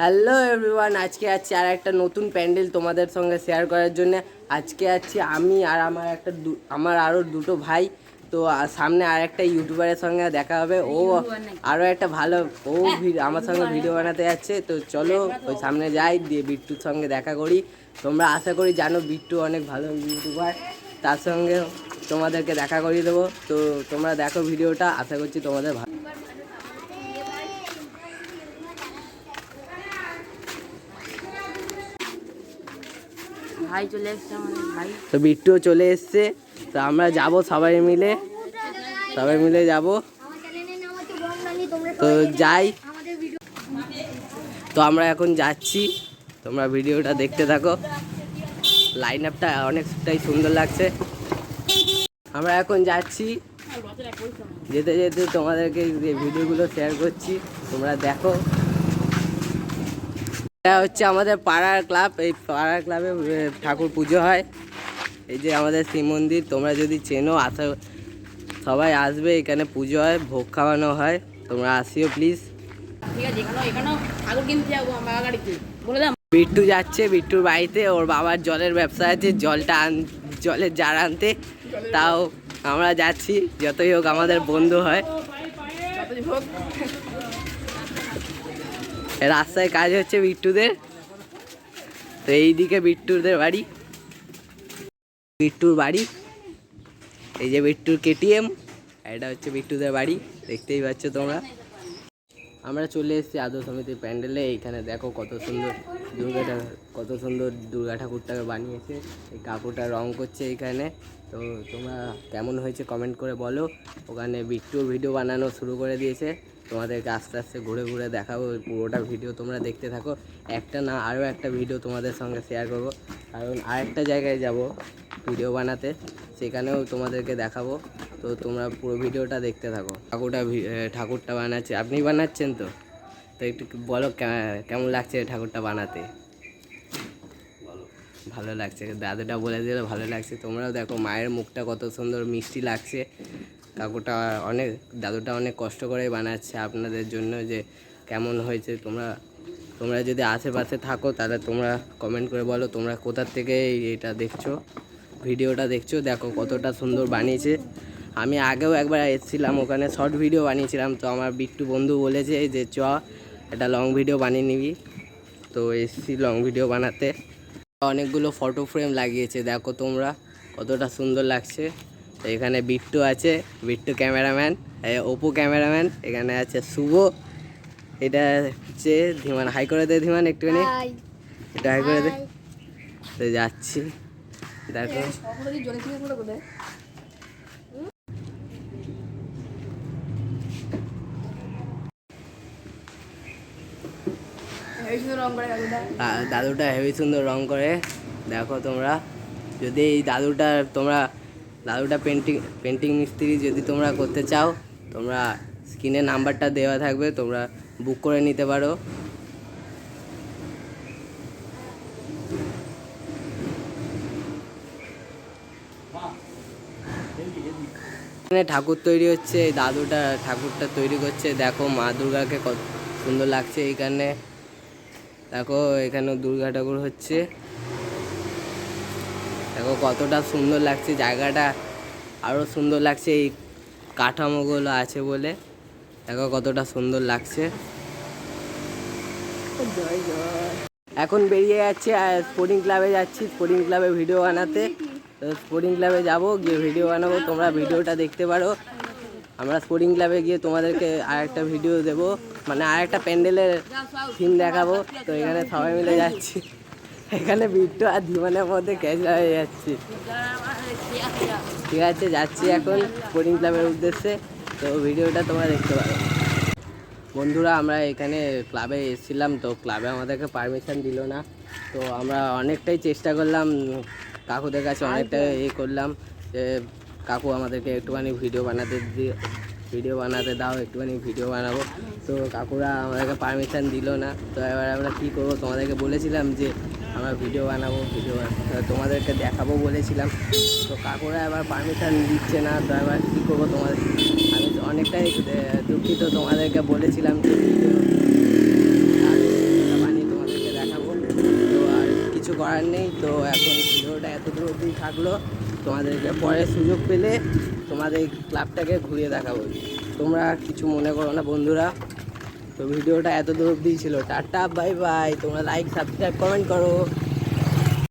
Hello everyone, আজকে আছি আর একটা নতুন প্যান্ডেল তোমাদের সঙ্গে শেয়ার করার জন্য। আজকে আছি আমি আর আমার আরও দুটো ভাই। তো সামনে আর একটা ইউটিউবারের সঙ্গে দেখা হবে। ও আরও একটা ভালো আমার সঙ্গে ভিডিও বানাতে যাচ্ছে। তো চলো ওই সামনে যাই, দিয়ে বিট্টুর সঙ্গে দেখা করি। তোমরা আশা করি জানো বিট্টু অনেক ভালো ইউটিউবার, তার সঙ্গে তোমাদেরকে দেখা করিয়ে দেবো। তো তোমরা দেখো ভিডিওটা, আশা করছি তোমাদের ভালো। ভাই চলে এসছে আমাদের ভাই। তো বিট্টুও চলে এসছে। তো আমরা যাব সবাই মিলে যাব। তো যাই, তো আমরা এখন যাচ্ছি, তোমরা ভিডিওটা দেখতে থাকো। লাইন আপটা অনেকটাই সুন্দর লাগছে। আমরা এখন যাচ্ছি, যেতে যেতে তোমাদেরকে ভিডিওগুলো শেয়ার করছি, তোমরা দেখো। এটা হচ্ছে আমাদের পাড়ার ক্লাব। এই পাড়ার ক্লাবে ঠাকুর পুজো হয়। এই যে আমাদের শিব মন্দির, তোমরা যদি চেনো সবাই আসবে। এখানে পুজো হয়, ভোগ খাওয়ানো হয়, তোমরা আসিও প্লিজ। ঠিক আছে, এখানেও ঠাকুর কিনতে যাবো আমার গাড়িতে, বলে দাও। বিট্টু যাচ্ছে বিট্টুর বাড়িতে, ওর বাবার জলের ব্যবসা আছে, জলের জার আনতে। তাও আমরা যাচ্ছি, যতই হোক আমাদের বন্ধু হয়। রাস্তায় কাজ হচ্ছে বিট্টুদের। তো এইদিকে বিট্টুর বাড়ি, এই যে বিট্টুর কেটিএম, এটা হচ্ছে বিট্টুদের বাড়ি, দেখতেই পাচ্ছ তোমরা। আমরা চলে এসেছি আদৌ সমিতির প্যান্ডেলে। এইখানে দেখো কত সুন্দর দুর্গা ঠাকুরটাকে বানিয়েছে। এই কাকুটা রং করছে এইখানে। তো তোমরা কেমন হয়েছে কমেন্ট করে বলো। ওখানে বিট্টুর ভিডিও বানানো শুরু করে দিয়েছে, তোমাদেরকে আস্তে আস্তে ঘুরে ঘুরে দেখাবো। পুরোটা ভিডিও তোমরা দেখতে থাকো। একটা না আরও একটা ভিডিও তোমাদের সঙ্গে শেয়ার করবো, কারণ আরেকটা জায়গায় যাব ভিডিও বানাতে, সেখানেও তোমাদেরকে দেখাবো। তো তোমরা পুরো ভিডিওটা দেখতে থাকো। ঠাকুরটা বানাচ্ছে, আপনি বানাচ্ছেন? তো একটু বলো কেমন লাগছে ঠাকুরটা বানাতে? ভালো লাগছে, দাদুটা বলে দিলে ভালো লাগছে। তোমরাও দেখো মায়ের মুখটা কত সুন্দর মিষ্টি লাগছে। দাদুটা অনেক কষ্ট করে বানাচ্ছে আপনাদের জন্য। যে কেমন হয়েছে, তোমরা যদি আশেপাশে থাকো তাহলে তোমরা কমেন্ট করে বলো তোমরা কোথার থেকে ভিডিওটা দেখছো। দেখো কতটা সুন্দর বানিয়েছে। আমি আগেও একবার এসেছিলাম, ওখানে শর্ট ভিডিও বানিয়েছিলাম। তো আমার বিট্টু বন্ধু বলেছে যে একটা লং ভিডিও বানিয়ে নিবি। তো এসেছি লং ভিডিও বানাতে। অনেকগুলো ফটো ফ্রেম লাগিয়েছে, দেখো তোমরা কতটা সুন্দর লাগছে। তো এখানে বিট্টু আছে, বিট্টু ক্যামেরাম্যান, অপু ক্যামেরাম্যান। এখানে আছে শুভ, এটা হচ্ছে ধীমান। হাই করে দে ধীমান একটুখানি, এটা হাই করে দে। তো যাচ্ছি, দেখো দাদুটা হেভি সুন্দর রং করে। দেখো তোমরা যদি এই দাদুটা পেন্টিং মিস্ত্রি যদি তোমরা করতে চাও, তোমরা স্ক্রিনে নাম্বারটা দেওয়া থাকবে, তোমরা বুক করে নিতে পারো। এখানে ঠাকুর তৈরি হচ্ছে, এই ঠাকুরটা তৈরি করছে। দেখো মা দুর্গাকে কত সুন্দর লাগছে এইখানে। দেখো এখানে দুর্গা ঠাকুর হচ্ছে, দেখো কতটা সুন্দর লাগছে জায়গাটা। আরও সুন্দর লাগছে এই কাঠামোগুলো আছে বলে। দেখো কতটা সুন্দর লাগছে। এখন বেরিয়ে যাচ্ছি আর স্পোর্টিং ক্লাবে যাচ্ছি, স্পোর্টিং ক্লাবে ভিডিও বানাতে। তো স্পোর্টিং ক্লাবে যাবো, গিয়ে ভিডিও বানাবো, তোমরা ভিডিওটা দেখতে পারো। আমরা স্পোর্টিং ক্লাবে গিয়ে তোমাদেরকে আরেকটা ভিডিও দেবো, মানে আরেকটা প্যান্ডেলের সিন দেখাবো। তো এখানে সবাই মিলে যাচ্ছি, এখানে বিট্টু আর ধীমানের মধ্যে ক্যাচড়া হয়ে যাচ্ছি। ঠিক আছে, যাচ্ছি এখন স্পোর্টিং ক্লাবের উদ্দেশ্যে। তো ভিডিওটা তোমরা দেখতে পারো। বন্ধুরা, আমরা এখানে ক্লাবে এসেছিলাম, তো ক্লাবে আমাদেরকে পারমিশন দিল না। তো আমরা অনেকটাই চেষ্টা করলাম, কাকুদের কাছে অনেকটা করলাম যে কাকু আমাদেরকে একটুখানি ভিডিও বানাতে দাও, একটুখানি ভিডিও বানাবো। তো কাকুরা আমাদেরকে পারমিশন দিল না। তো এবার আমরা কী করবো, তোমাদেরকে বলেছিলাম যে আমরা ভিডিও বানাবো, তোমাদেরকে দেখাবো বলেছিলাম। তো কাকুরা এবার পারমিশন দিচ্ছে না। তো এবার কী করবো, আমি অনেকটাই দুঃখিত। তোমাদেরকে বলেছিলাম যে ভিডিও করার নেই। তো এখন ভিডিওটা এত দূর অবধি থাকলো, তোমাদেরকে পরে সুযোগ পেলে তোমাদের ক্লাবটাকে ঘুরিয়ে দেখাবো, তোমরা কিছু মনে করো না বন্ধুরা। তো ভিডিওটা এত দূর অবধি ছিল, টাটা বাই বাই, তোমরা লাইক সাবস্ক্রাইব কমেন্ট করো।